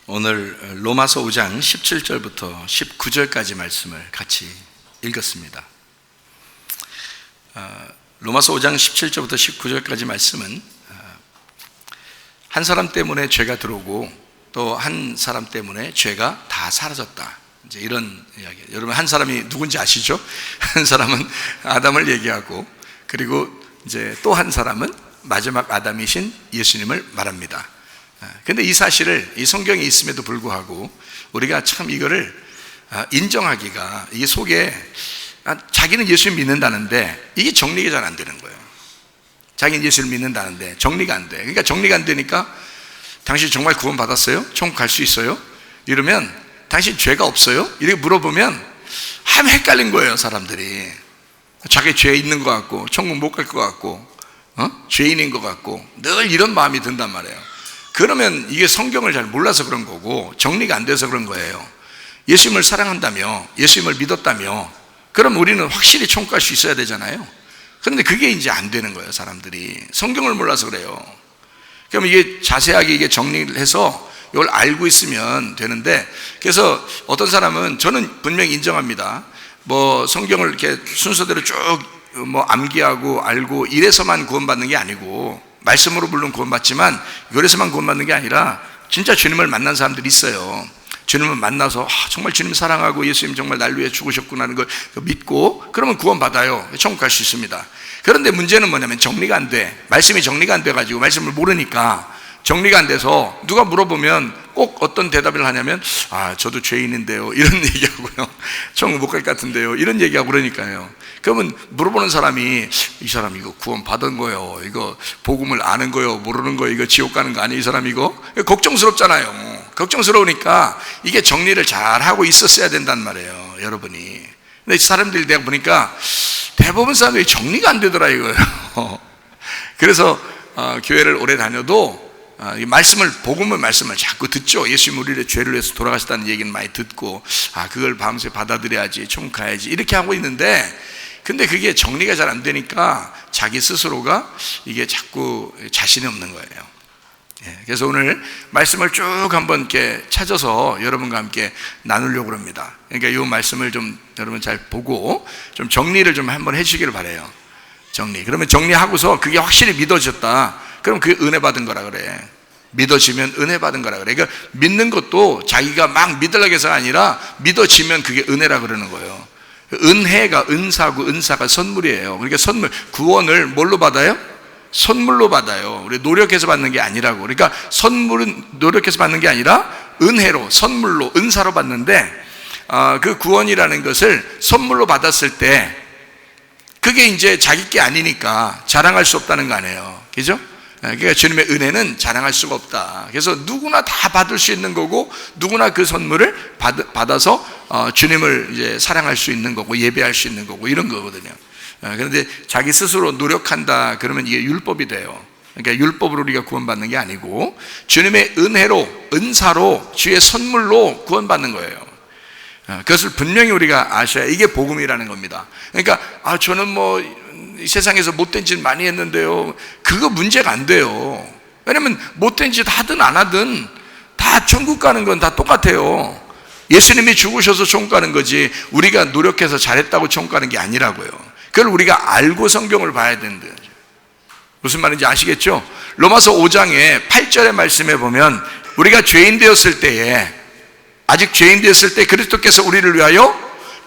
오늘 로마서 5장 17절부터 19절까지 말씀을 같이 읽었습니다. 로마서 5장 17절부터 19절까지 말씀은 한 사람 때문에 죄가 들어오고 또 한 사람 때문에 죄가 다 사라졌다, 이제 이런 이야기예요. 여러분, 한 사람이 누군지 아시죠? 한 사람은 아담을 얘기하고, 그리고 이제 또 한 사람은 마지막 아담이신 예수님을 말합니다. 근데 이 사실을 이 성경에 있음에도 불구하고 우리가 참 이거를 인정하기가, 이 속에 자기는 예수를 믿는다는데 이게 정리가 잘 안 되는 거예요. 자기는 예수를 믿는다는데 정리가 안 돼. 그러니까 정리가 안 되니까 당신 정말 구원 받았어요? 천국 갈 수 있어요? 이러면 당신 죄가 없어요? 이렇게 물어보면 참 헷갈린 거예요. 사람들이 자기 죄 있는 것 같고 천국 못 갈 것 같고 죄인인 것 같고 늘 이런 마음이 든단 말이에요. 그러면 이게 성경을 잘 몰라서 그런 거고 정리가 안 돼서 그런 거예요. 예수님을 사랑한다며, 예수님을 믿었다며, 그럼 우리는 확실히 천국 갈 수 있어야 되잖아요. 그런데 그게 이제 안 되는 거예요. 사람들이 성경을 몰라서 그래요. 그럼 이게 자세하게 이게 정리를 해서 이걸 알고 있으면 되는데, 그래서 어떤 사람은, 저는 분명히 인정합니다, 뭐 성경을 이렇게 순서대로 쭉 뭐 암기하고 알고 이래서만 구원받는 게 아니고, 말씀으로 물론 구원받지만 이래서만 구원받는 게 아니라 진짜 주님을 만난 사람들이 있어요. 주님을 만나서 정말 주님 사랑하고 예수님 정말 날 위해 죽으셨구나 하는 걸 믿고, 그러면 구원받아요. 천국 갈 수 있습니다. 그런데 문제는 뭐냐면 정리가 안 돼. 말씀이 정리가 안 돼가지고, 말씀을 모르니까 정리가 안 돼서 누가 물어보면 꼭 어떤 대답을 하냐면 저도 죄인인데요, 이런 얘기하고요. 천국 못 갈 것 같은데요, 이런 얘기하고 그러니까요. 그러면 물어보는 사람이, 이 사람 이거 구원 받은 거요, 이거 복음을 아는 거요, 모르는 거요, 이거 지옥 가는 거 아니에요, 이 사람 이거? 걱정스럽잖아요. 걱정스러우니까 이게 정리를 잘 하고 있었어야 된단 말이에요, 여러분이. 근데 사람들이 내가 보니까 대부분 사람들이 정리가 안 되더라 이거예요. 그래서 교회를 오래 다녀도 복음의 말씀을 자꾸 듣죠. 예수님 우리의 죄를 위해서 돌아가셨다는 얘기는 많이 듣고, 그걸 밤새 받아들여야지, 천국 가야지, 이렇게 하고 있는데, 근데 그게 정리가 잘 안 되니까 자기 스스로가 이게 자꾸 자신이 없는 거예요. 그래서 오늘 말씀을 쭉 한번 이렇게 찾아서 여러분과 함께 나누려고 합니다. 그러니까 이 말씀을 좀 여러분 잘 보고 좀 정리를 좀 한번 해주시기를 바라요. 그러면 정리하고서 그게 확실히 믿어졌다, 그럼 그게 은혜 받은 거라 그래. 믿어지면 은혜 받은 거라 그래. 그러니까 믿는 것도 자기가 막 믿으려고 해서가 아니라 믿어지면 그게 은혜라 그러는 거예요. 은혜가 은사고, 은사가 선물이에요. 그러니까 선물, 구원을 뭘로 받아요? 선물로 받아요. 우리 노력해서 받는 게 아니라고. 그러니까 선물은 노력해서 받는 게 아니라 은혜로, 선물로, 은사로 받는데, 그 구원이라는 것을 선물로 받았을 때 그게 이제 자기 게 아니니까 자랑할 수 없다는 거 아니에요. 그죠? 그러니까 주님의 은혜는 자랑할 수가 없다. 그래서 누구나 다 받을 수 있는 거고, 누구나 그 선물을 받아서 주님을 이제 사랑할 수 있는 거고, 예배할 수 있는 거고, 이런 거거든요. 그런데 자기 스스로 노력한다 그러면 이게 율법이 돼요. 그러니까 율법으로 우리가 구원받는 게 아니고 주님의 은혜로, 은사로, 주의 선물로 구원받는 거예요. 그것을 분명히 우리가 아셔야, 이게 복음이라는 겁니다. 그러니까 저는 뭐 세상에서 못된 짓 많이 했는데요, 그거 문제가 안 돼요. 왜냐면 못된 짓 하든 안 하든 다 천국 가는 건 다 똑같아요. 예수님이 죽으셔서 천국 가는 거지, 우리가 노력해서 잘했다고 천국 가는 게 아니라고요. 그걸 우리가 알고 성경을 봐야 되는데, 무슨 말인지 아시겠죠? 로마서 5장에 8절의 말씀에 보면, 우리가 죄인 되었을 때에, 아직 죄인 되었을 때 그리스도께서 우리를 위하여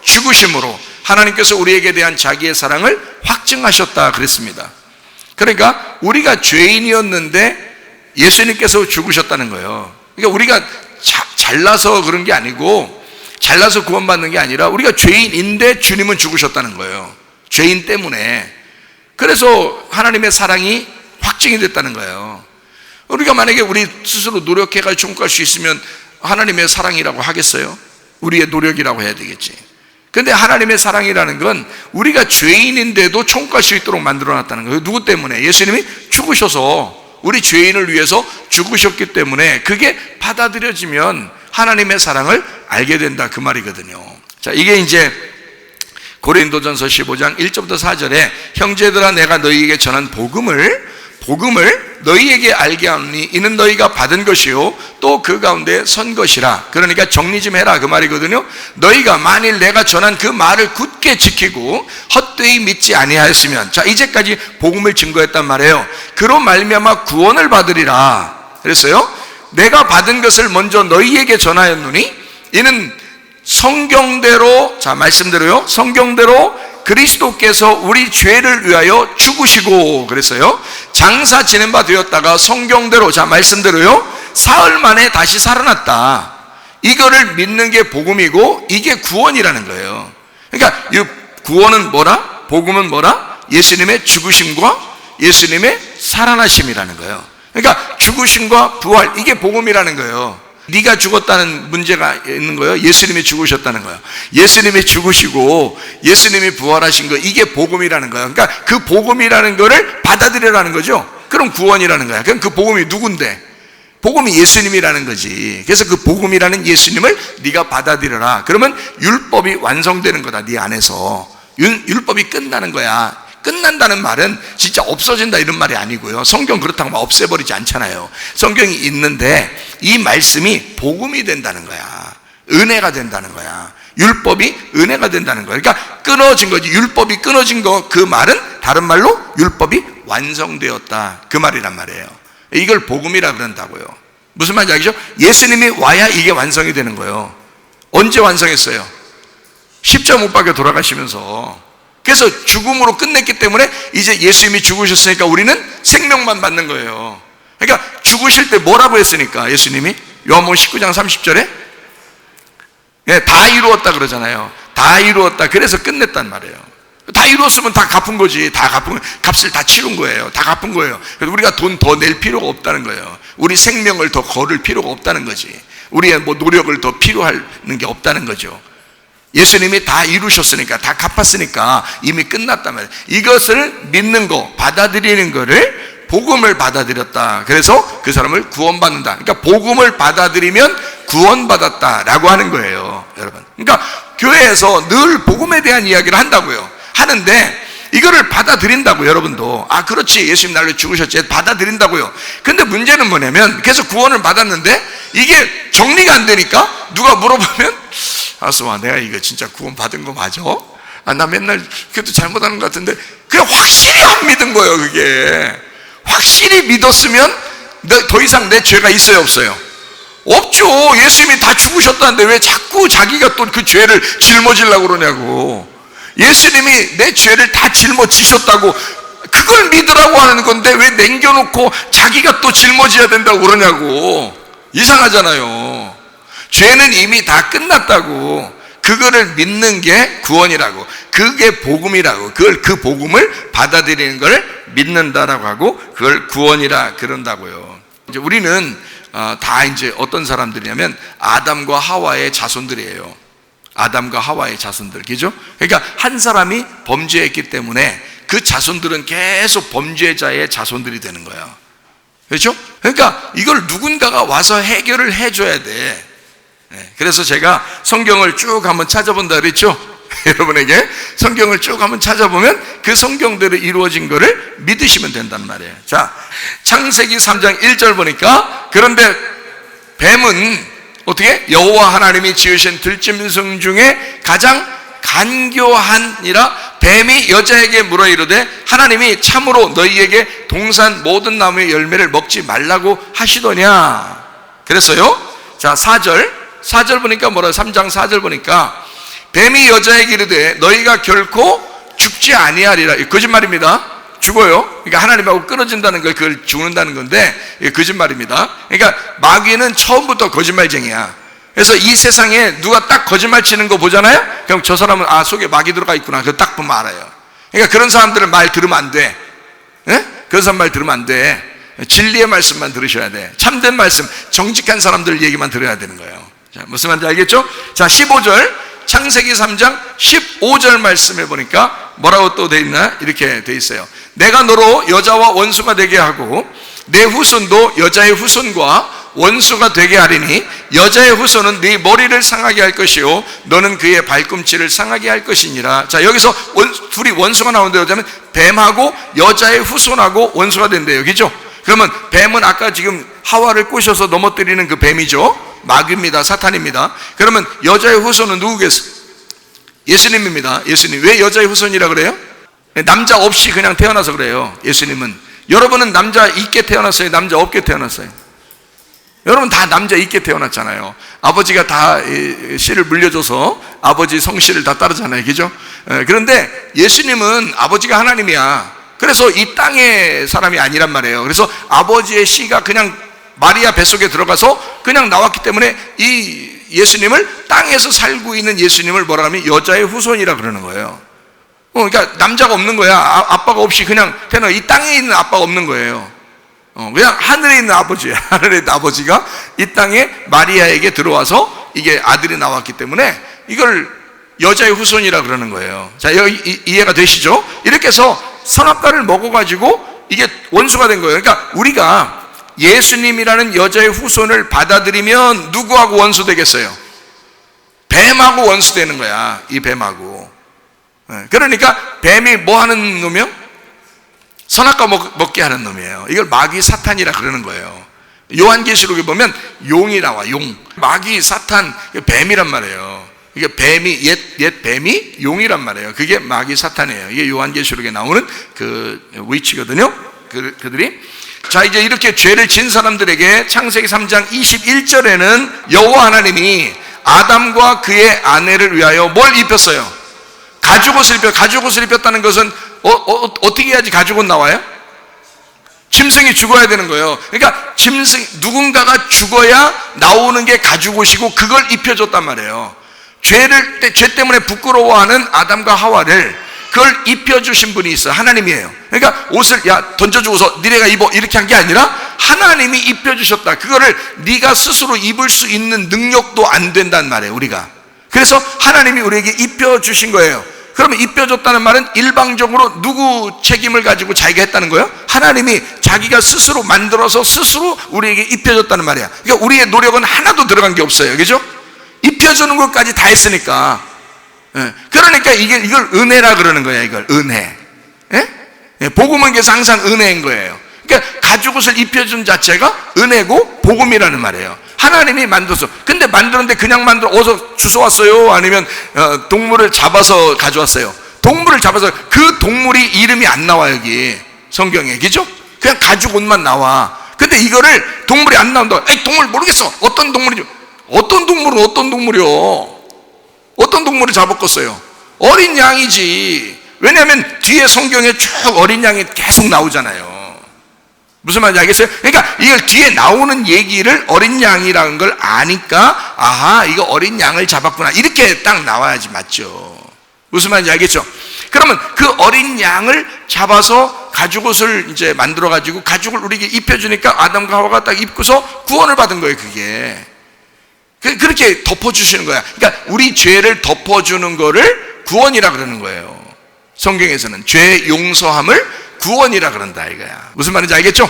죽으심으로 하나님께서 우리에게 대한 자기의 사랑을 확증하셨다 그랬습니다. 그러니까 우리가 죄인이었는데 예수님께서 죽으셨다는 거예요. 그러니까 우리가 잘나서 그런 게 아니고, 잘나서 구원받는 게 아니라 우리가 죄인인데 주님은 죽으셨다는 거예요. 죄인 때문에. 그래서 하나님의 사랑이 확증이 됐다는 거예요. 우리가 만약에 우리 스스로 노력해가지고 천국 갈 수 있으면 하나님의 사랑이라고 하겠어요? 우리의 노력이라고 해야 되겠지. 근데 하나님의 사랑이라는 건 우리가 죄인인데도 천국 갈 수 있도록 만들어놨다는 거예요. 누구 때문에? 예수님이 죽으셔서 우리 죄인을 위해서 죽으셨기 때문에 그게 받아들여지면 하나님의 사랑을 알게 된다, 그 말이거든요. 자, 이게 이제 고린도전서 15장 1절부터 4절에 형제들아 내가 너희에게 전한 복음을 복음을 너희에게 알게 하노니 이는 너희가 받은 것이요 또 그 가운데 선 것이라. 그러니까 정리 좀 해라 그 말이거든요. 너희가 만일 내가 전한 그 말을 굳게 지키고 헛되이 믿지 아니하였으면, 자 이제까지 복음을 증거했단 말이에요. 그로 말미암아 구원을 받으리라 그랬어요. 내가 받은 것을 먼저 너희에게 전하였노니 이는 성경대로, 자 말씀대로요, 성경대로 그리스도께서 우리 죄를 위하여 죽으시고 그랬어요. 장사 지낸 바 되었다가 성경대로, 자 말씀대로요, 사흘 만에 다시 살아났다. 이거를 믿는 게 복음이고 이게 구원이라는 거예요. 그러니까 이 구원은 뭐라? 복음은 뭐라? 예수님의 죽으심과 예수님의 살아나심이라는 거예요. 그러니까 죽으심과 부활, 이게 복음이라는 거예요. 네가 죽었다는 문제가 있는 거예요. 예수님이 죽으셨다는 거예요. 예수님이 죽으시고 예수님이 부활하신 거, 이게 복음이라는 거예요. 그러니까 그 복음이라는 거를 받아들이라는 거죠. 그럼 구원이라는 거야. 그럼 그 복음이 누군데? 복음이 예수님이라는 거지. 그래서 그 복음이라는 예수님을 네가 받아들여라. 그러면 율법이 완성되는 거다. 네 안에서 율법이 끝나는 거야. 끝난다는 말은 진짜 없어진다 이런 말이 아니고요. 성경 그렇다고 막 없애버리지 않잖아요. 성경이 있는데 이 말씀이 복음이 된다는 거야. 은혜가 된다는 거야. 율법이 은혜가 된다는 거야. 그러니까 끊어진 거지. 율법이 끊어진 거, 그 말은 다른 말로 율법이 완성되었다 그 말이란 말이에요. 이걸 복음이라 그런다고요. 무슨 말인지 알겠죠? 예수님이 와야 이게 완성이 되는 거예요. 언제 완성했어요? 십자가 못 박혀 돌아가시면서. 그래서 죽음으로 끝냈기 때문에 이제 예수님이 죽으셨으니까 우리는 생명만 받는 거예요. 그러니까 죽으실 때 뭐라고 했으니까 예수님이 요한복음 19장 30절에 다 이루었다 그러잖아요. 다 이루었다. 그래서 끝냈단 말이에요. 다 이루었으면 다 갚은 거지. 다 갚은, 값을 다 치른 거예요. 다 갚은 거예요. 그래서 우리가 돈 더 낼 필요가 없다는 거예요. 우리 생명을 더 거둘 필요가 없다는 거지. 우리의 뭐 노력을 더 필요하는 게 없다는 거죠. 예수님이 다 이루셨으니까, 다 갚았으니까 이미 끝났단 말이에요. 이것을 믿는 거, 받아들이는 거를 복음을 받아들였다. 그래서 그 사람을 구원받는다. 그러니까 복음을 받아들이면 구원받았다라고 하는 거예요, 여러분. 그러니까 교회에서 늘 복음에 대한 이야기를 한다고요. 하는데 이거를 받아들인다고. 여러분도 아 그렇지, 예수님 나를 죽으셨지, 받아들인다고요. 근데 문제는 뭐냐면, 그래서 구원을 받았는데 이게 정리가 안 되니까 누가 물어보면, 아수아 내가 이거 진짜 구원 받은 거 맞아? 아, 나 맨날 그래도 잘못하는 것 같은데, 그냥 확실히 안 믿은 거예요. 그게 확실히 믿었으면 더 이상 내 죄가 있어요, 없어요? 없죠. 예수님이 다 죽으셨다는데 왜 자꾸 자기가 또 그 죄를 짊어지려고 그러냐고. 예수님이 내 죄를 다 짊어지셨다고 그걸 믿으라고 하는 건데 왜 남겨놓고 자기가 또 짊어져야 된다고 그러냐고. 이상하잖아요. 죄는 이미 다 끝났다고. 그거를 믿는 게 구원이라고. 그게 복음이라고. 그 복음을 받아들이는 걸 믿는다라고 하고 그걸 구원이라 그런다고요. 이제 우리는 다 이제 어떤 사람들이냐면 아담과 하와의 자손들이에요. 아담과 하와의 자손들, 그죠? 그러니까 한 사람이 범죄했기 때문에 그 자손들은 계속 범죄자의 자손들이 되는 거예요. 그렇죠? 그러니까 이걸 누군가가 와서 해결을 해줘야 돼. 그래서 제가 성경을 쭉 한번 찾아본다 그랬죠? 여러분에게 성경을 쭉 한번 찾아보면 그 성경대로 이루어진 거를 믿으시면 된단 말이에요. 자, 창세기 3장 1절 보니까, 그런데 뱀은 어떻게? 여호와 하나님이 지으신 들짐승 중에 가장 간교하니라. 뱀이 여자에게 물어 이르되 하나님이 참으로 너희에게 동산 모든 나무의 열매를 먹지 말라고 하시더냐 그랬어요. 자, 4절 보니까 뭐라, 3장 4절 보니까 뱀이 여자에게 이르되 너희가 결코 죽지 아니하리라. 거짓말입니다. 죽어요. 그러니까 하나님하고 끊어진다는 걸, 그걸 죽는다는 건데 이게 거짓말입니다. 그러니까 마귀는 처음부터 거짓말쟁이야. 그래서 이 세상에 누가 딱 거짓말 치는 거 보잖아요. 그럼 저 사람은 아 속에 마귀 들어가 있구나. 그거 딱 보면 알아요. 그러니까 그런 사람들은 말 들으면 안 돼. 그런 사람 말 들으면 안 돼. 진리의 말씀만 들으셔야 돼. 참된 말씀, 정직한 사람들 얘기만 들어야 되는 거예요. 자, 무슨 말인지 알겠죠? 자, 15절 창세기 3장 15절 말씀해 보니까 뭐라고 또 돼 있나? 이렇게 돼 있어요. 내가 너로 여자와 원수가 되게 하고 내 후손도 여자의 후손과 원수가 되게 하리니 여자의 후손은 네 머리를 상하게 할 것이요 너는 그의 발꿈치를 상하게 할 것이니라. 자, 여기서 둘이 원수가 나오는데 여자면 뱀하고 여자의 후손하고 원수가 된대요. 그죠? 그러면 뱀은 아까 지금 하와를 꼬셔서 넘어뜨리는 그 뱀이죠. 마귀입니다. 사탄입니다. 그러면 여자의 후손은 누구겠어요? 예수님입니다. 예수님. 왜 여자의 후손이라 그래요? 남자 없이 그냥 태어나서 그래요. 예수님은. 여러분은 남자 있게 태어났어요? 남자 없게 태어났어요? 여러분 다 남자 있게 태어났잖아요. 아버지가 다 씨를 물려줘서 아버지 성씨를 다 따르잖아요. 그죠? 그런데 예수님은 아버지가 하나님이야. 그래서 이 땅의 사람이 아니란 말이에요. 그래서 아버지의 씨가 그냥 마리아 뱃속에 들어가서 그냥 나왔기 때문에 이 예수님을 땅에서 살고 있는 예수님을 뭐라 하면 여자의 후손이라 그러는 거예요. 그러니까 남자가 없는 거야. 아빠가 없이 그냥 태어나. 이 땅에 있는 아빠가 없는 거예요. 그냥 하늘에 있는 아버지야. 하늘에 있는 아버지가 이 땅에 마리아에게 들어와서 이게 아들이 나왔기 때문에 이걸 여자의 후손이라 그러는 거예요. 자, 여기 이해가 되시죠? 이렇게 해서 선악과를 먹어가지고 이게 원수가 된 거예요. 그러니까 우리가 예수님이라는 여자의 후손을 받아들이면 누구하고 원수 되겠어요? 뱀하고 원수 되는 거야. 이 뱀하고. 그러니까 뱀이 뭐 하는 놈이요? 선악과 먹게 하는 놈이에요. 이걸 마귀 사탄이라 그러는 거예요. 요한계시록에 보면 용이 나와. 용. 마귀 사탄 뱀이란 말이에요. 이게 뱀이 옛 뱀이 용이란 말이에요. 그게 마귀 사탄이에요. 이게 요한계시록에 나오는 그 위치거든요. 그들이. 자, 이제 이렇게 죄를 진 사람들에게 창세기 3장 21절에는 여호와 하나님이 아담과 그의 아내를 위하여 뭘 입혔어요? 가죽옷을 입혀. 가죽옷을 입혔다는 것은 어떻게 해야지 가죽옷 나와요? 짐승이 죽어야 되는 거예요. 그러니까 누군가가 죽어야 나오는 게 가죽옷이고 그걸 입혀줬단 말이에요. 죄 때문에 부끄러워하는 아담과 하와를 그걸 입혀주신 분이 있어요. 하나님이에요. 그러니까 옷을 던져주고서 니네가 입어 이렇게 한 게 아니라 하나님이 입혀주셨다. 그거를 네가 스스로 입을 수 있는 능력도 안 된단 말이에요. 우리가. 그래서 하나님이 우리에게 입혀주신 거예요. 그러면 입혀줬다는 말은 일방적으로 누구 책임을 가지고 자기가 했다는 거예요? 하나님이 자기가 스스로 만들어서 스스로 우리에게 입혀줬다는 말이야. 그러니까 우리의 노력은 하나도 들어간 게 없어요. 그죠? 입혀주는 것까지 다 했으니까. 그러니까 이걸 은혜라 그러는 거야. 이걸 은혜. 복음은 그래서 항상 은혜인 거예요. 그러니까 가죽옷을 입혀준 자체가 은혜고 복음이라는 말이에요. 하나님이 만들었어. 근데 만드는데 그냥 어디서 주워왔어요? 아니면 동물을 잡아서 가져왔어요? 동물을 잡아서 그 동물이 이름이 안 나와 여기 성경에. 그죠? 그냥 가죽옷만 나와. 근데 이거를 동물이 안 나온다. 에이, 동물 모르겠어. 어떤 동물이죠? 어떤 동물은 어떤 동물이요? 어떤 동물을 잡았겠어요? 어린 양이지. 왜냐하면 뒤에 성경에 쭉 어린 양이 계속 나오잖아요. 무슨 말인지 알겠어요? 그러니까 이걸 뒤에 나오는 얘기를 어린 양이라는 걸 아니까 아하, 이거 어린 양을 잡았구나 이렇게 딱 나와야지. 맞죠? 무슨 말인지 알겠죠? 그러면 그 어린 양을 잡아서 가죽옷을 이제 만들어 가지고 가죽을 우리에게 입혀주니까 아담과 하와가 딱 입고서 구원을 받은 거예요. 그게 그렇게 덮어주시는 거야. 그러니까 우리 죄를 덮어주는 거를 구원이라 그러는 거예요. 성경에서는 죄 용서함을 구원이라 그런다 이거야. 무슨 말인지 알겠죠?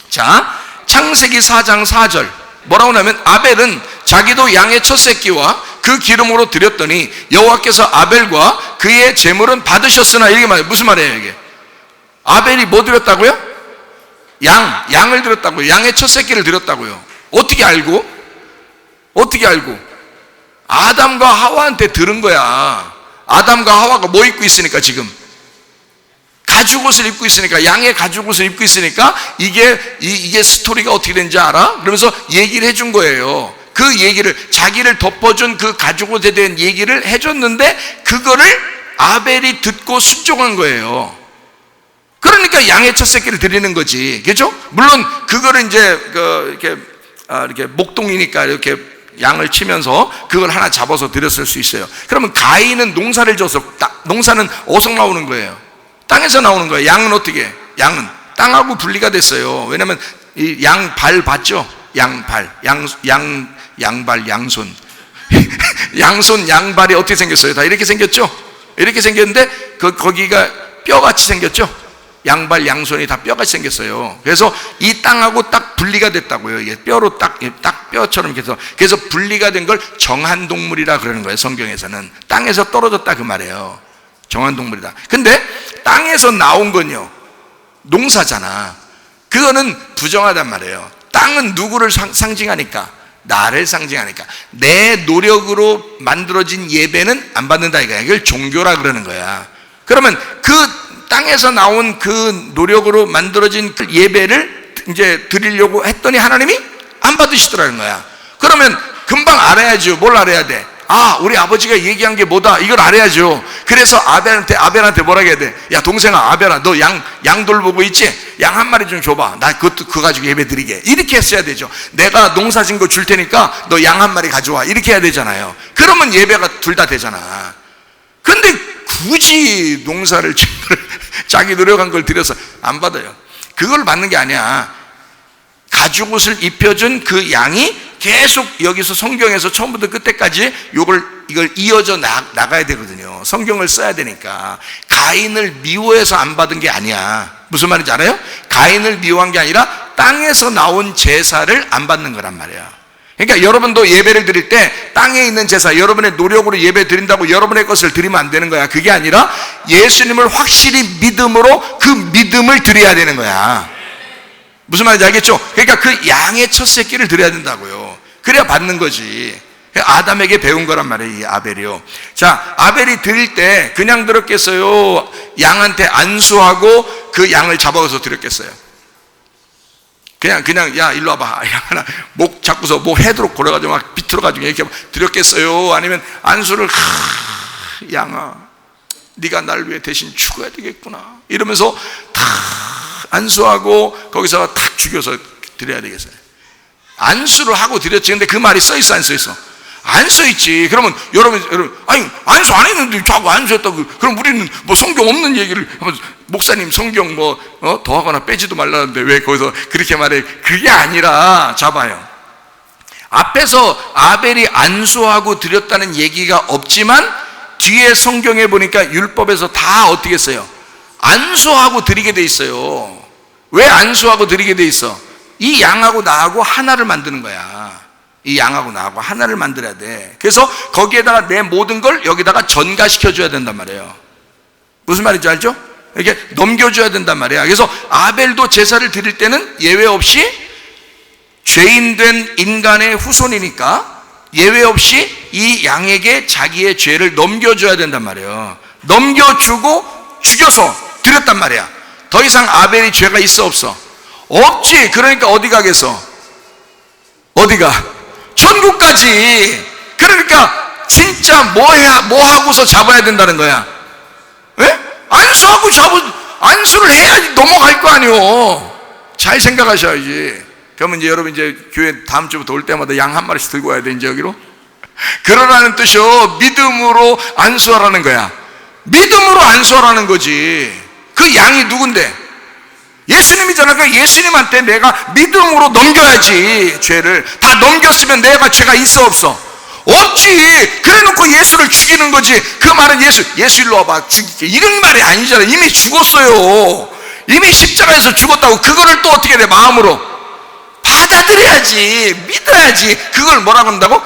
자, 창세기 4장 4절 뭐라고 하냐면 아벨은 자기도 양의 첫 새끼와 그 기름으로 드렸더니 여호와께서 아벨과 그의 제물은 받으셨으나 이게 말이에요. 무슨 말이에요 이게? 아벨이 뭐 드렸다고요? 양을 드렸다고요. 양의 첫 새끼를 드렸다고요. 어떻게 알고? 아담과 하와한테 들은 거야. 아담과 하와가 뭐 입고 있으니까 지금 가죽옷을 입고 있으니까, 양의 가죽옷을 입고 있으니까 이게 스토리가 어떻게 된지 알아? 그러면서 얘기를 해준 거예요. 그 얘기를, 자기를 덮어준 그 가죽옷에 대한 얘기를 해줬는데 그거를 아벨이 듣고 순종한 거예요. 그러니까 양의 첫 새끼를 드리는 거지. 그죠? 물론 그거를 이제 이렇게 목동이니까 이렇게 양을 치면서 그걸 하나 잡아서 드렸을 수 있어요. 그러면 가인은 농사를 져서 농사는 어디서 나오는 거예요? 땅에서 나오는 거예요. 양은 어떻게? 양은 땅하고 분리가 됐어요. 왜냐면 이 양발 봤죠? 양발, 양발, 양손. 양손, 양발이 어떻게 생겼어요? 다 이렇게 생겼죠? 이렇게 생겼는데 거기가 뼈같이 생겼죠? 양발 양손이 다 뼈가 생겼어요. 그래서 이 땅하고 딱 분리가 됐다고요. 이게 뼈로 딱 뼈처럼 그래서 분리가 된 걸 정한동물이라 그러는 거예요. 성경에서는 땅에서 떨어졌다 그 말이에요. 정한동물이다. 근데 땅에서 나온 건요, 농사잖아. 그거는 부정하단 말이에요. 땅은 누구를 상징하니까? 나를 상징하니까. 내 노력으로 만들어진 예배는 안 받는다 이거야. 이걸 종교라 그러는 거야. 그러면 그 땅에서 나온 그 노력으로 만들어진 그 예배를 이제 드리려고 했더니 하나님이 안 받으시더라는 거야. 그러면 금방 알아야죠. 뭘 알아야 돼? 아, 우리 아버지가 얘기한 게 뭐다, 이걸 알아야죠. 그래서 아벨한테 뭐라 해야 돼? 야, 동생아, 아벨아, 너 양 돌보고 있지? 양 한 마리 좀 줘봐. 나 그거 가지고 예배 드리게. 이렇게 했어야 되죠. 내가 농사 진 거 줄 테니까 너 양 한 마리 가져와. 이렇게 해야 되잖아요. 그러면 예배가 둘 다 되잖아. 근데 굳이 농사를 자기 노력한 걸 드려서 안 받아요. 그걸 받는 게 아니야. 가죽 옷을 입혀준 그 양이 계속 여기서 성경에서 처음부터 끝까지 이걸 이어져 나가야 되거든요. 성경을 써야 되니까. 가인을 미워해서 안 받은 게 아니야. 무슨 말인지 알아요? 가인을 미워한 게 아니라 땅에서 나온 제사를 안 받는 거란 말이야. 그러니까 여러분도 예배를 드릴 때 땅에 있는 제사, 여러분의 노력으로 예배 드린다고 여러분의 것을 드리면 안 되는 거야. 그게 아니라 예수님을 확실히 믿음으로 그 믿음을 드려야 되는 거야. 무슨 말인지 알겠죠? 그러니까 그 양의 첫 새끼를 드려야 된다고요. 그래야 받는 거지. 아담에게 배운 거란 말이에요, 이 아벨이요. 자, 아벨이 드릴 때 그냥 드렸겠어요? 양한테 안수하고 그 양을 잡아서 드렸겠어요? 그냥 야, 일로 와봐. 양 하나 목 잡고서 목 헤드로 걸어가지고 막 비틀어가지고 이렇게 드렸겠어요? 아니면 안수를, 양아, 네가 날 위해 대신 죽어야 되겠구나, 이러면서 다 안수하고 거기서 탁 죽여서 드려야 되겠어요? 안수를 하고 드렸지. 근데 그 말이 써있어, 안 써있어? 안 써있지. 그러면 여러분, 아니, 안수 안 했는데 자꾸 안수했다고. 그럼 우리는 뭐 성경 없는 얘기를 하면, 목사님 성경 더하거나 빼지도 말라는데 왜 거기서 그렇게 말해? 그게 아니라, 잡아요. 앞에서 아벨이 안수하고 드렸다는 얘기가 없지만 뒤에 성경에 보니까 율법에서 다 어떻게 써요? 안수하고 드리게 돼 있어요. 왜 안수하고 드리게 돼 있어? 이 양하고 나하고 하나를 만드는 거야. 이 양하고 나하고 하나를 만들어야 돼. 그래서 거기에다가 내 모든 걸 여기다가 전가시켜줘야 된단 말이에요. 무슨 말인지 알죠? 이렇게 넘겨줘야 된단 말이야. 그래서 아벨도 제사를 드릴 때는 예외 없이 죄인된 인간의 후손이니까 예외 없이 이 양에게 자기의 죄를 넘겨줘야 된단 말이에요. 넘겨주고 죽여서 드렸단 말이야. 더 이상 아벨이 죄가 있어 없어? 없지. 그러니까 어디 가겠어? 어디가? 천국까지. 그러니까 진짜 뭐 하고서 잡아야 된다는 거야? 예? 안수하고 안수를 해야지 넘어갈 거 아니요. 잘 생각하셔야지. 그러면 이제 여러분 이제 교회 다음 주부터 올 때마다 양 한 마리씩 들고 와야 돼, 이제 여기로. 그러라는 뜻이요. 믿음으로 안수하라는 거야. 믿음으로 안수하라는 거지. 그 양이 누군데? 예수님이잖아. 그러니까 예수님한테 내가 믿음으로 넘겨야지. 죄를 다 넘겼으면 내가 죄가 있어 없어? 없지. 그래놓고 예수를 죽이는 거지. 그 말은 예수 일로 와봐 죽일게, 이런 말이 아니잖아. 이미 죽었어요. 이미 십자가에서 죽었다고. 그거를 또 어떻게 돼? 마음으로 받아들여야지. 믿어야지. 그걸 뭐라고 한다고?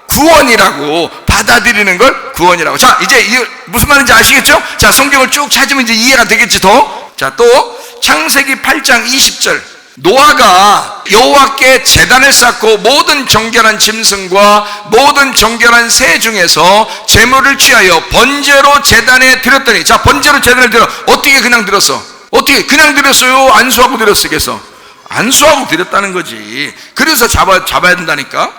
구원이라고. 받아들이는 걸 구원이라고. 자, 이제 무슨 말인지 아시겠죠? 자, 성경을 쭉 찾으면 이제 이해가 되겠지 더. 자, 또 창세기 8장 20절. 노아가 여호와께 제단을 쌓고 모든 정결한 짐승과 모든 정결한 새 중에서 제물을 취하여 번제로 제단에 드렸더니. 자, 번제로 제단을 드려. 어떻게 그냥 드렸어? 어떻게 그냥 드렸어요? 안수하고 드렸겠어? 안수하고 드렸다는 거지. 그래서 잡아야 된다니까.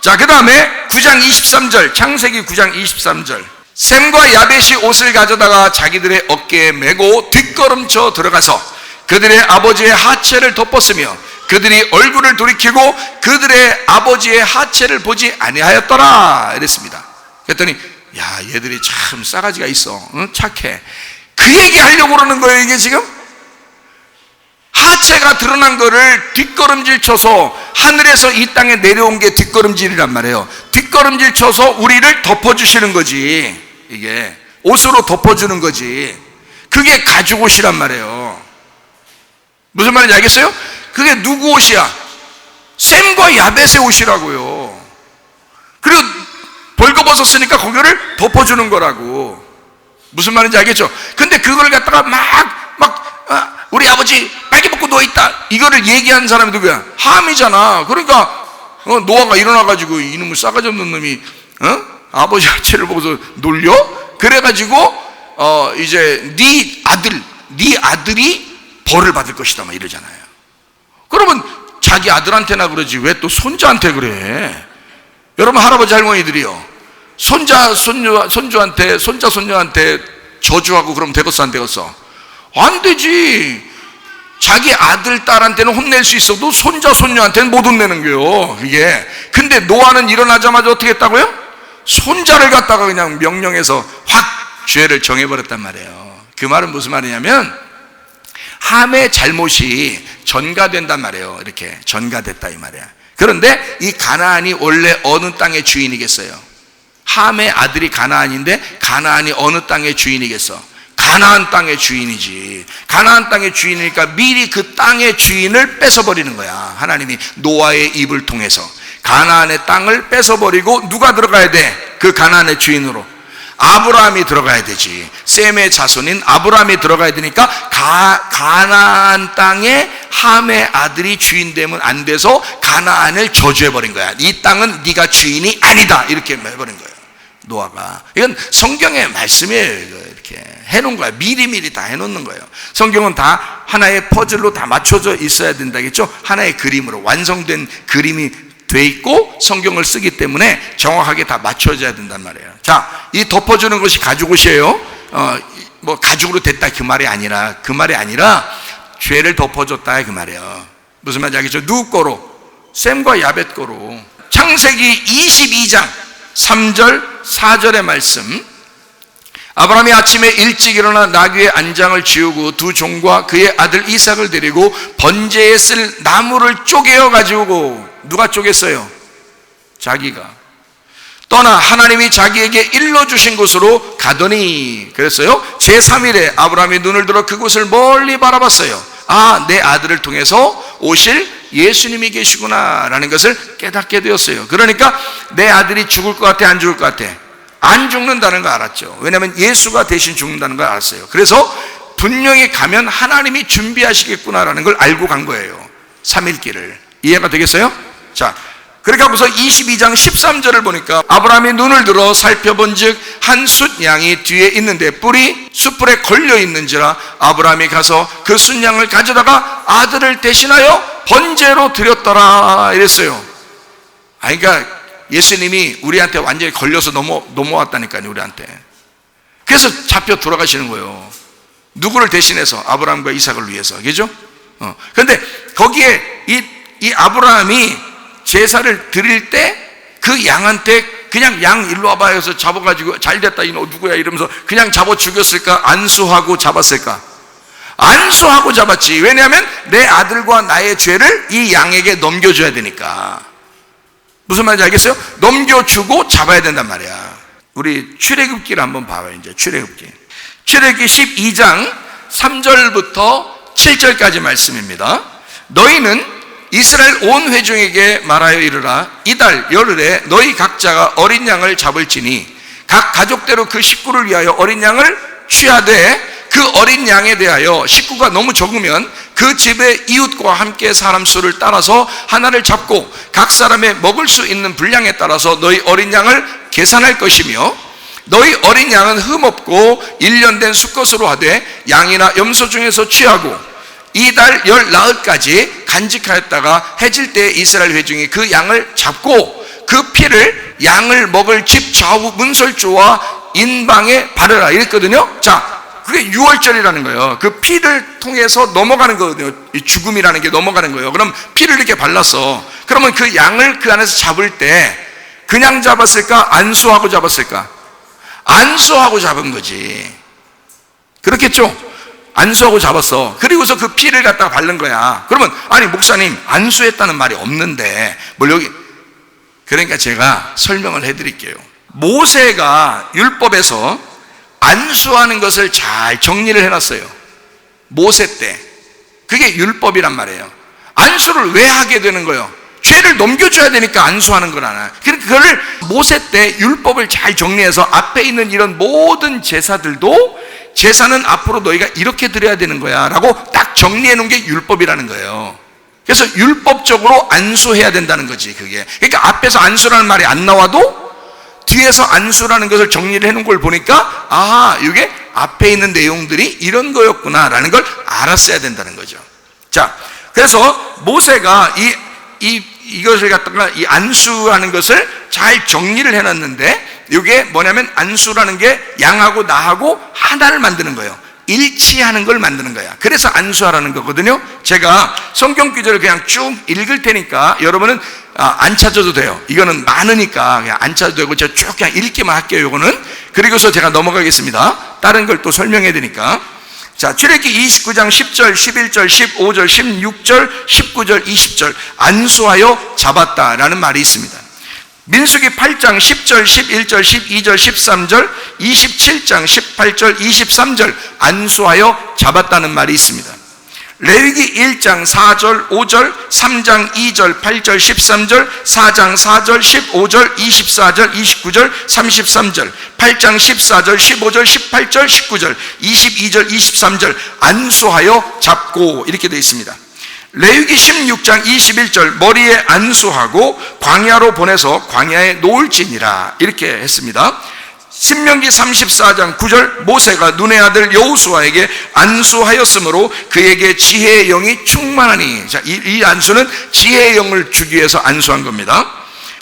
자, 그 다음에 9장 23절, 창세기 9장 23절. 셈과 야벳이 옷을 가져다가 자기들의 어깨에 메고 뒷걸음쳐 들어가서 그들의 아버지의 하체를 덮었으며 그들이 얼굴을 돌이키고 그들의 아버지의 하체를 보지 아니하였더라, 이랬습니다. 그랬더니 야, 얘들이 참 싸가지가 있어. 응? 착해. 그 얘기 하려고 그러는 거예요, 이게 지금? 하체가 드러난 거를 뒷걸음질 쳐서, 하늘에서 이 땅에 내려온 게 뒷걸음질이란 말이에요. 뒷걸음질 쳐서 우리를 덮어주시는 거지. 이게 옷으로 덮어주는 거지. 그게 가죽옷이란 말이에요. 무슨 말인지 알겠어요? 그게 누구 옷이야? 셈과 야벳의 옷이라고요. 그리고 벌거벗었으니까 거기를 덮어주는 거라고. 무슨 말인지 알겠죠? 근데 그걸 갖다가 우리 아버지 빨개 벗고 누워있다, 이거를 얘기한 사람이 누구야? 함이잖아. 그러니까 노아가 일어나가지고 이놈의 싸가지 없는 놈이 아버지 하체를 보고서 놀려? 그래가지고 이제 네 아들이 벌을 받을 것이다 막 이러잖아요. 그러면 자기 아들한테나 그러지 왜 또 손자한테 그래? 여러분 할아버지 할머니들이요, 손자 손주한테 손자 손녀한테 저주하고 그러면 되겠어 안 되겠어? 안 되지. 자기 아들 딸한테는 혼낼 수 있어도 손자 손녀한테는 못 혼내는 거요 이게. 근데 노아는 일어나자마자 어떻게 했다고요? 손자를 갖다가 그냥 명령해서 확 죄를 정해버렸단 말이에요. 그 말은 무슨 말이냐면 함의 잘못이 전가된단 말이에요. 이렇게 전가됐다 이 말이야. 그런데 이 가나안이 원래 어느 땅의 주인이겠어요? 함의 아들이 가나안인데 가나안이 어느 땅의 주인이겠어? 가나안 땅의 주인이지. 가나안 땅의 주인이니까 미리 그 땅의 주인을 뺏어버리는 거야. 하나님이 노아의 입을 통해서 가나안의 땅을 뺏어버리고 누가 들어가야 돼? 그 가나안의 주인으로 아브라함이 들어가야 되지. 셈의 자손인 아브라함이 들어가야 되니까 가나안 땅에 함의 아들이 주인 되면 안 돼서 가나안을 저주해버린 거야. 이 땅은 네가 주인이 아니다 이렇게 해버린 거예요, 노아가. 이건 성경의 말씀이에요. 이렇게 해놓은 거야. 미리미리 다 해놓는 거예요. 성경은 다 하나의 퍼즐로 다 맞춰져 있어야 된다겠죠. 하나의 그림으로 완성된 그림이 돼 있고 성경을 쓰기 때문에 정확하게 다 맞춰져야 된단 말이에요. 자, 이 덮어주는 것이 가죽옷이에요. 뭐 가죽으로 됐다 그 말이 아니라 죄를 덮어줬다 그 말이에요. 무슨 말인지 알겠죠? 누구 거로? 셈과 야벳 거로. 창세기 22장 3절 4절의 말씀. 아브라함이 아침에 일찍 일어나 나귀의 안장을 지우고 두 종과 그의 아들 이삭을 데리고 번제에 쓸 나무를 쪼개어 가지고, 누가 쪼갰어요? 자기가 떠나 하나님이 자기에게 일러주신 곳으로 가더니, 그랬어요. 제3일에 아브라함이 눈을 들어 그곳을 멀리 바라봤어요. 아, 내 아들을 통해서 오실 예수님이 계시구나 라는 것을 깨닫게 되었어요. 그러니까 내 아들이 죽을 것 같아, 안 죽을 것 같아? 안 죽는다는 거 알았죠. 왜냐하면 예수가 대신 죽는다는 걸 알았어요. 그래서 분명히 가면 하나님이 준비하시겠구나라는 걸 알고 간 거예요. 3일길을. 이해가 되겠어요? 자, 그렇게 하고서 22장 13절을 보니까 아브라함이 눈을 들어 살펴본 즉 한 숫 양이 뒤에 있는데 뿔이 숯불에 걸려 있는지라 아브라함이 가서 그 숫양을 가져다가 아들을 대신하여 번제로 드렸더라 이랬어요. 그러니까 예수님이 우리한테 완전히 걸려서 넘어왔다니까요, 우리한테. 그래서 잡혀 돌아가시는 거예요. 누구를 대신해서? 아브라함과 이삭을 위해서. 그죠? 그런데 거기에 이 아브라함이 제사를 드릴 때 그 양한테 그냥 양 일로 와봐 해서 잡아가지고 잘됐다 이너 누구야 이러면서 그냥 잡아 죽였을까? 안수하고 잡았을까? 안수하고 잡았지. 왜냐하면 내 아들과 나의 죄를 이 양에게 넘겨줘야 되니까. 무슨 말인지 알겠어요? 넘겨주고 잡아야 된단 말이야. 우리 출애굽기를 한번 봐봐요. 이제 출애굽기 12장 3절부터 7절까지 말씀입니다. 너희는 이스라엘 온 회중에게 말하여 이르라. 이달 열흘에 너희 각자가 어린 양을 잡을지니 각 가족대로 그 식구를 위하여 어린 양을 취하되 그 어린 양에 대하여 식구가 너무 적으면 그 집의 이웃과 함께 사람 수를 따라서 하나를 잡고 각 사람의 먹을 수 있는 분량에 따라서 너희 어린 양을 계산할 것이며 너희 어린 양은 흠없고 1년 된 수컷으로 하되 양이나 염소 중에서 취하고 이달 열 나흘까지 간직하였다가 해질 때 이스라엘 회중이 그 양을 잡고 그 피를 양을 먹을 집 좌우 문설주와 인방에 바르라 이랬거든요. 자, 그게 6월절이라는 거예요. 그 피를 통해서 넘어가는 거거든요. 이 죽음이라는 게 넘어가는 거예요. 그럼 피를 이렇게 발랐어. 그러면 그 양을 그 안에서 잡을 때 그냥 잡았을까? 안수하고 잡았을까? 안수하고 잡은 거지. 그렇겠죠? 안수하고 잡았어. 그리고서 그 피를 갖다가 바른 거야. 그러면 아니 목사님 안수했다는 말이 없는데 뭘 여기. 그러니까 제가 설명을 해드릴게요. 모세가 율법에서 안수하는 것을 잘 정리를 해놨어요. 모세 때 그게 율법이란 말이에요. 안수를 왜 하게 되는 거예요? 죄를 넘겨줘야 되니까 안수하는 거잖아요. 그걸 모세 때 율법을 잘 정리해서 앞에 있는 이런 모든 제사들도 제사는 앞으로 너희가 이렇게 드려야 되는 거야 라고 딱 정리해 놓은 게 율법이라는 거예요. 그래서 율법적으로 안수해야 된다는 거지, 그게. 그러니까 앞에서 안수라는 말이 안 나와도 뒤에서 안수라는 것을 정리를 해놓은 걸 보니까 아, 이게 앞에 있는 내용들이 이런 거였구나 라는 걸 알았어야 된다는 거죠. 자, 그래서 모세가 이것을 갖다가 이 안수하는 것을 잘 정리를 해놨는데, 이게 뭐냐면 안수라는 게 양하고 나하고 하나를 만드는 거예요. 일치하는 걸 만드는 거야. 그래서 안수하라는 거거든요. 제가 성경 구절을 그냥 쭉 읽을 테니까 여러분은 안 찾아도 돼요. 이거는 많으니까 그냥 안 찾아도 되고 제가 쭉 그냥 읽기만 할게요, 요거는. 그리고서 제가 넘어가겠습니다. 다른 걸 또 설명해야 되니까. 자, 출애굽기 29장 10절, 11절, 15절, 16절, 19절, 20절 안수하여 잡았다라는 말이 있습니다. 민수기 8장 10절, 11절, 12절, 13절, 27장 18절, 23절 안수하여 잡았다는 말이 있습니다. 레위기 1장 4절, 5절, 3장 2절, 8절, 13절, 4장 4절, 15절, 24절, 29절, 33절, 8장 14절, 15절, 18절, 19절, 22절, 23절 안수하여 잡고 이렇게 되어 있습니다. 레위기 16장 21절 머리에 안수하고 광야로 보내서 광야에 놓을지니라 이렇게 했습니다. 신명기 34장 9절 모세가 눈의 아들 여호수아에게 안수하였으므로 그에게 지혜의 영이 충만하니. 자, 이 안수는 지혜의 영을 주기 위해서 안수한 겁니다.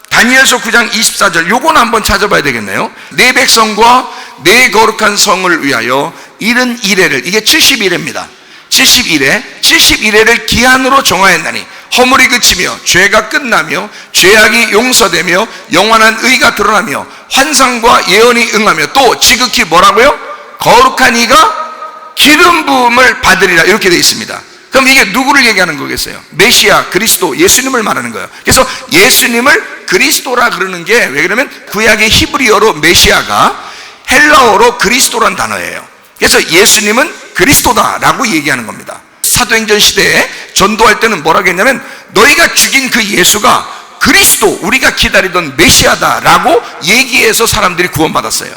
다니엘서 9장 24절 요건 한번 찾아봐야 되겠네요. 내 백성과 내 거룩한 성을 위하여 71회를, 이게 71회입니다 71회를 기한으로 정하였나니 허물이 그치며 죄가 끝나며 죄악이 용서되며 영원한 의가 드러나며 환상과 예언이 응하며 또 지극히 뭐라고요? 거룩한 이가 기름 부음을 받으리라 이렇게 되어 있습니다. 그럼 이게 누구를 얘기하는 거겠어요? 메시아, 그리스도, 예수님을 말하는 거예요. 그래서 예수님을 그리스도라 그러는 게 왜 그러면 구약의 히브리어로 메시아가 헬라어로 그리스도란 단어예요. 그래서 예수님은 그리스도다라고 얘기하는 겁니다. 사도행전 시대에 전도할 때는 뭐라고 했냐면 너희가 죽인 그 예수가 그리스도, 우리가 기다리던 메시아다라고 얘기해서 사람들이 구원받았어요.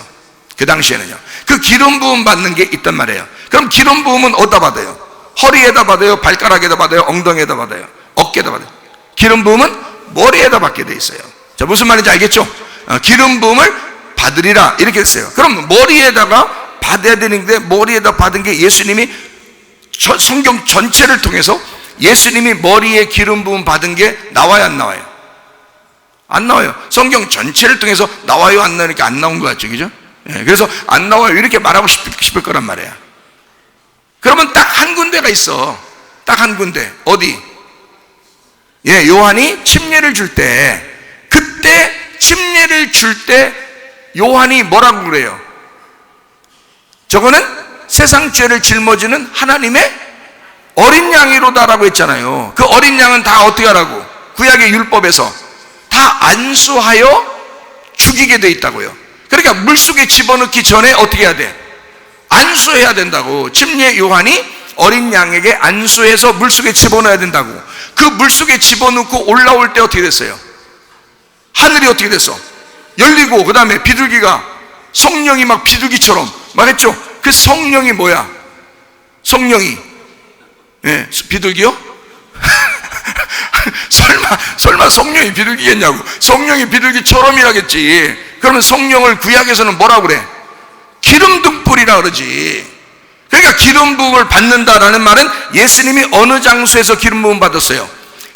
그 당시에는요. 그 기름 부음 받는 게 있단 말이에요. 그럼 기름 부음은 어디다 받아요? 허리에다 받아요? 발가락에다 받아요? 엉덩이에다 받아요? 어깨에다 받아요? 기름 부음은 머리에다 받게 돼 있어요. 자, 무슨 말인지 알겠죠? 기름 부음을 받으리라 이렇게 했어요. 그럼 머리에다가 받아야 되는데 머리에다 받은 게 예수님이 성경 전체를 통해서 예수님이 머리에 기름 부음 받은 게 나와요, 안 나와요? 안 나와요. 성경 전체를 통해서 나와요, 안 나오니까 안 나온 것 같죠, 그죠? 예, 그래서 안 나와요 이렇게 말하고 싶을 거란 말이야. 그러면 딱 한 군데가 있어. 딱 한 군데. 어디? 예, 요한이 침례를 줄 때, 그때 침례를 줄 때 요한이 뭐라고 그래요? 저거는 세상 죄를 짊어지는 하나님의 어린 양이로다라고 했잖아요. 그 어린 양은 다 어떻게 하라고? 구약의 율법에서 다 안수하여 죽이게 돼 있다고요. 그러니까 물속에 집어넣기 전에 어떻게 해야 돼? 안수해야 된다고. 침례 요한이 어린 양에게 안수해서 물속에 집어넣어야 된다고. 그 물속에 집어넣고 올라올 때 어떻게 됐어요? 하늘이 어떻게 됐어? 열리고 그 다음에 비둘기가, 성령이 막 비둘기처럼 막 했죠. 그 성령이 뭐야? 성령이, 예, 비둘기요? 설마 성령이 비둘기겠냐고. 성령이 비둘기처럼이라겠지. 그러면 성령을 구약에서는 뭐라고 그래? 기름 등불이라 그러지. 그러니까 기름 부음을 받는다라는 말은 예수님이 어느 장소에서 기름 부음 받았어요?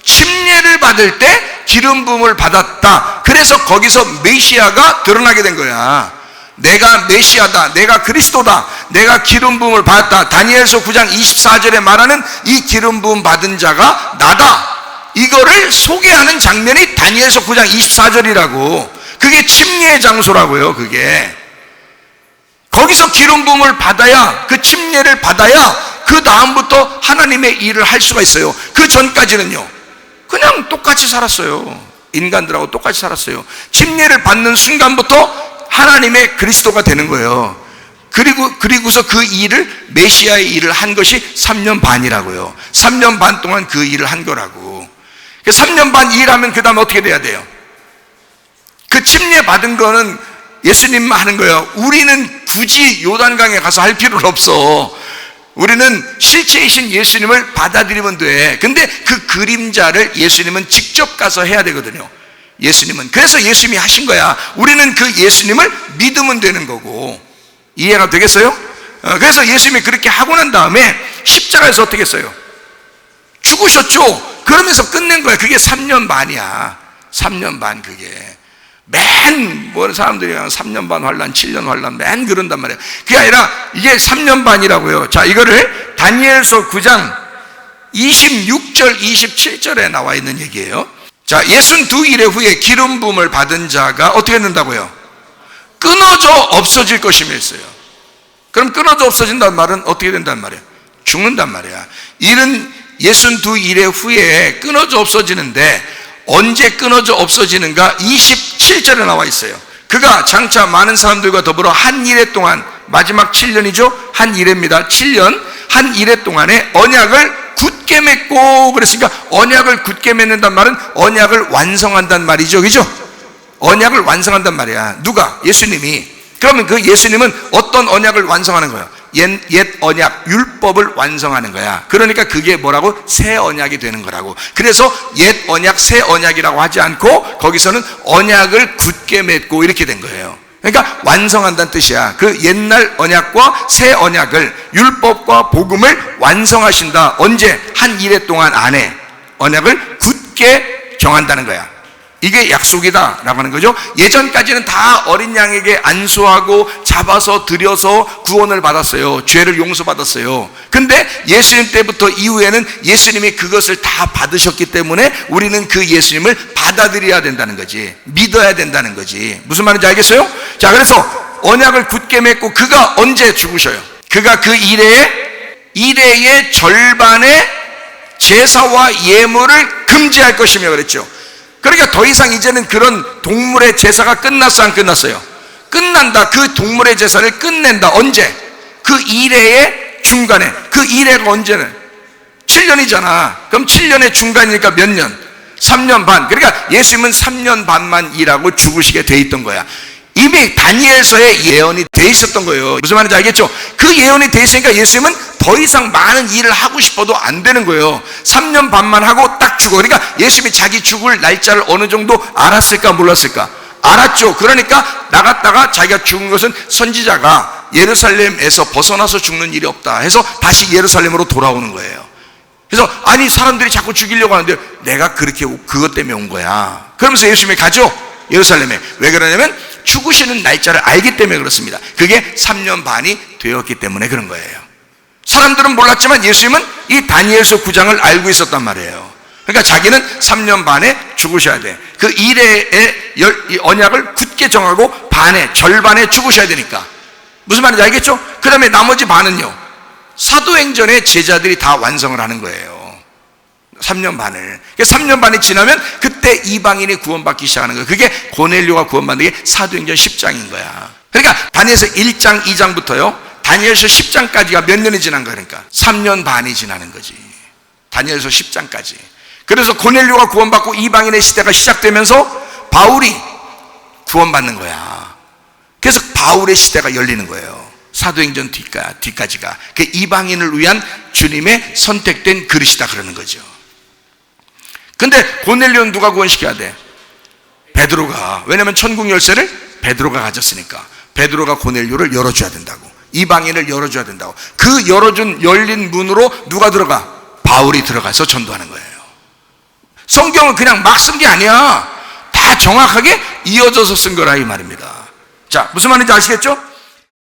침례를 받을 때 기름 부음을 받았다. 그래서 거기서 메시아가 드러나게 된 거야. 내가 메시아다, 내가 그리스도다, 내가 기름 부음을 받았다. 다니엘서 9장 24절에 말하는 이 기름 부음 받은 자가 나다, 이거를 소개하는 장면이 다니엘서 9장 24절이라고. 그게 침례의 장소라고요. 그게 거기서 기름 부음을 받아야, 그 침례를 받아야 그 다음부터 하나님의 일을 할 수가 있어요. 그 전까지는요 그냥 똑같이 살았어요. 인간들하고 똑같이 살았어요. 침례를 받는 순간부터 하나님의 그리스도가 되는 거예요. 그리고서 그 일을, 메시아의 일을 한 것이 3년 반이라고요. 3년 반 동안 그 일을 한 거라고. 3년 반 일하면 그 다음에 어떻게 돼야 돼요? 그 침례 받은 거는 예수님만 하는 거예요. 우리는 굳이 요단강에 가서 할 필요는 없어. 우리는 실체이신 예수님을 받아들이면 돼. 근데 그 그림자를 예수님은 직접 가서 해야 되거든요. 예수님은. 그래서 예수님이 하신 거야. 우리는 그 예수님을 믿으면 되는 거고. 이해가 되겠어요? 그래서 예수님이 그렇게 하고 난 다음에 십자가에서 어떻게 했어요? 죽으셨죠? 그러면서 끝낸 거야. 그게 3년 반이야. 3년 반 그게. 사람들이 3년 반 환란, 7년 환란, 그런단 말이에요. 그게 아니라 이게 3년 반이라고요. 자, 이거를 다니엘서 9장 26절, 27절에 나와 있는 얘기예요. 자, 62일의 후에 기름 부음을 받은 자가 어떻게 된다고요? 끊어져 없어질 것이며 했어요. 그럼 끊어져 없어진다는 말은 어떻게 된단 말이에요? 죽는단 말이야. 일은 62일의 후에 끊어져 없어지는데 언제 끊어져 없어지는가? 27절에 나와 있어요. 그가 장차 많은 사람들과 더불어 한 이래 동안, 마지막 7년이죠? 한 이래입니다. 7년 한 이래 동안에 언약을 굳게 맺고, 그랬으니까 언약을 굳게 맺는단 말은 언약을 완성한단 말이죠. 그죠? 언약을 완성한단 말이야. 누가? 예수님이. 그러면 그 예수님은 어떤 언약을 완성하는 거예요? 옛 언약, 율법을 완성하는 거야. 그러니까 그게 뭐라고? 새 언약이 되는 거라고. 그래서 옛 언약, 새 언약이라고 하지 않고 거기서는 언약을 굳게 맺고 이렇게 된 거예요. 그러니까 완성한다는 뜻이야. 그 옛날 언약과 새 언약을, 율법과 복음을 완성하신다. 언제? 한 이래 동안 안에 언약을 굳게 정한다는 거야. 이게 약속이다 라고 하는 거죠. 예전까지는 다 어린 양에게 안수하고 잡아서 들여서 구원을 받았어요. 죄를 용서받았어요. 근데 예수님 때부터 이후에는 예수님이 그것을 다 받으셨기 때문에 우리는 그 예수님을 받아들여야 된다는 거지. 믿어야 된다는 거지. 무슨 말인지 알겠어요? 자, 그래서 언약을 굳게 맺고 그가 언제 죽으셔요? 그가 그 이래의 절반의 제사와 예물을 금지할 것이며 그랬죠. 그러니까 더 이상 이제는 그런 동물의 제사가 끝났어, 안 끝났어요? 끝난다. 그 동물의 제사를 끝낸다. 언제? 그 이래의 중간에. 그 이래가 언제는? 7년이잖아. 그럼 7년의 중간이니까 몇 년? 3년 반. 그러니까 예수님은 3년 반만 일하고 죽으시게 돼 있던 거야. 이미 다니엘서에 예언이 돼 있었던 거예요. 무슨 말인지 알겠죠? 그 예언이 돼 있으니까 예수님은 더 이상 많은 일을 하고 싶어도 안 되는 거예요. 3년 반만 하고 딱 죽어. 그러니까 예수님이 자기 죽을 날짜를 어느 정도 알았을까 몰랐을까? 알았죠. 그러니까 나갔다가 자기가 죽은 것은 선지자가 예루살렘에서 벗어나서 죽는 일이 없다 해서 다시 예루살렘으로 돌아오는 거예요. 그래서 아니 사람들이 자꾸 죽이려고 하는데 내가 그렇게 그것 때문에 온 거야. 그러면서 예수님이 가죠. 예루살렘에. 왜 그러냐면 죽으시는 날짜를 알기 때문에 그렇습니다. 그게 3년 반이 되었기 때문에 그런 거예요. 사람들은 몰랐지만 예수님은 이 다니엘서 9장을 알고 있었단 말이에요. 그러니까 자기는 3년 반에 죽으셔야 돼. 그 이래의 언약을 굳게 정하고 절반에 죽으셔야 되니까. 무슨 말인지 알겠죠? 그 다음에 나머지 반은요, 사도행전의 제자들이 다 완성을 하는 거예요. 3년 반을. 3년 반이 지나면 그때 이방인이 구원받기 시작하는 거예요. 그게 고넬료가 구원받는 게 사도행전 10장인 거야. 그러니까 다니엘서 1장, 2장부터요, 다니엘서 10장까지가 몇 년이 지난 거야? 그러니까 3년 반이 지나는 거지. 다니엘서 10장까지. 그래서 고넬료가 구원받고 이방인의 시대가 시작되면서 바울이 구원받는 거야. 그래서 바울의 시대가 열리는 거예요. 사도행전 뒤까지가. 그 이방인을 위한 주님의 선택된 그릇이다 그러는 거죠. 근데 고넬료는 누가 구원시켜야 돼? 베드로가. 왜냐하면 천국 열쇠를 베드로가 가졌으니까. 베드로가 고넬료를 열어줘야 된다고. 이방인을 열어줘야 된다고. 그 열린 문으로 누가 들어가? 바울이 들어가서 전도하는 거예요. 성경을 그냥 막 쓴 게 아니야. 다 정확하게 이어져서 쓴 거라 이 말입니다. 자, 무슨 말인지 아시겠죠?